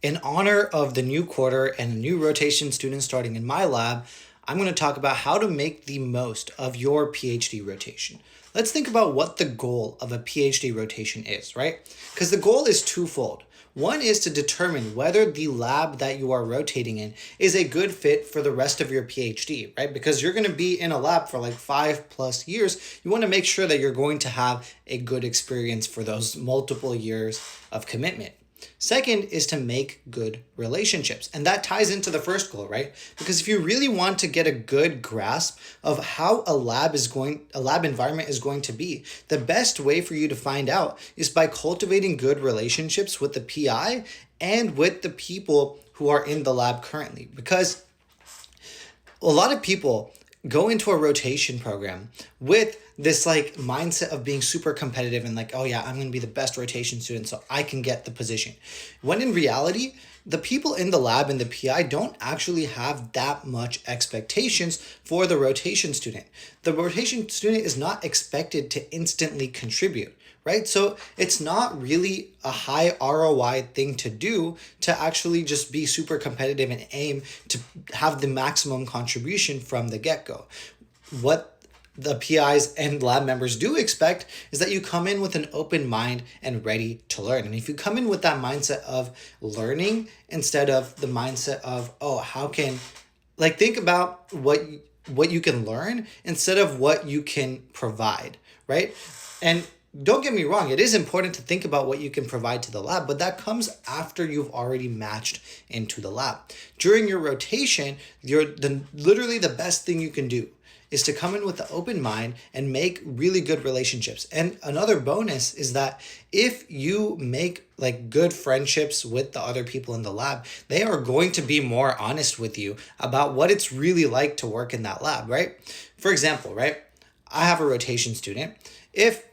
In honor of the new quarter and the new rotation students starting in my lab, I'm going to talk about how to make the most of your PhD rotation. Let's think about what the goal of a PhD rotation is, right? Because the goal is twofold. One is to determine whether the lab that you are rotating in is a good fit for the rest of your PhD, right? Because you're going to be in a lab for like 5+ years. You want to make sure that you're going to have a good experience for those multiple years of commitment. Second is to make good relationships. And that ties into the first goal, right? Because if you really want to get a good grasp of how a lab environment is going to be, the best way for you to find out is by cultivating good relationships with the PI and with the people who are in the lab currently. Because a lot of people go into a rotation program with this like mindset of being super competitive and like, oh yeah, I'm going to be the best rotation student so I can get the position. When in reality, the people in the lab and the PI don't actually have that much expectations for the rotation student. The rotation student is not expected to instantly contribute, right? So it's not really a high ROI thing to do to actually just be super competitive and aim to have the maximum contribution from the get-go. What the PIs and lab members do expect is that you come in with an open mind and ready to learn. And if you come in with that mindset of learning instead of the mindset of, oh, how can, like, think about what you can learn instead of what you can provide, right? And don't get me wrong, it is important to think about what you can provide to the lab, but that comes after you've already matched into the lab. During your rotation, literally the best thing you can do is to come in with an open mind and make really good relationships. And another bonus is that if you make like good friendships with the other people in the lab, they are going to be more honest with you about what it's really like to work in that lab, right? For example, right? I have a rotation student. If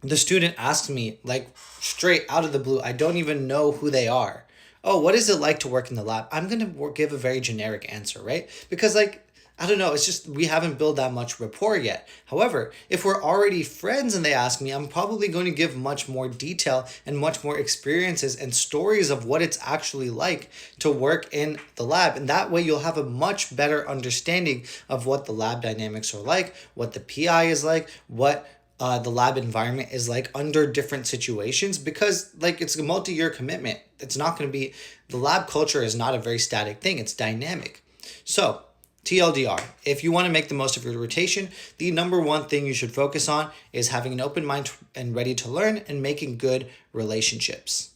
the student asks me like straight out of the blue, I don't even know who they are. Oh, what is it like to work in the lab? I'm going to give a very generic answer, right? Because I don't know, it's just we haven't built that much rapport yet. However, if we're already friends and they ask me, I'm probably going to give much more detail and much more experiences and stories of what it's actually like to work in the lab. And that way you'll have a much better understanding of what the lab dynamics are like, what the PI is like, what the lab environment is like under different situations, because like it's a multi-year commitment. It's not going to be, the lab culture is not a very static thing. It's dynamic. So TLDR, if you want to make the most of your rotation, the number one thing you should focus on is having an open mind and ready to learn and making good relationships.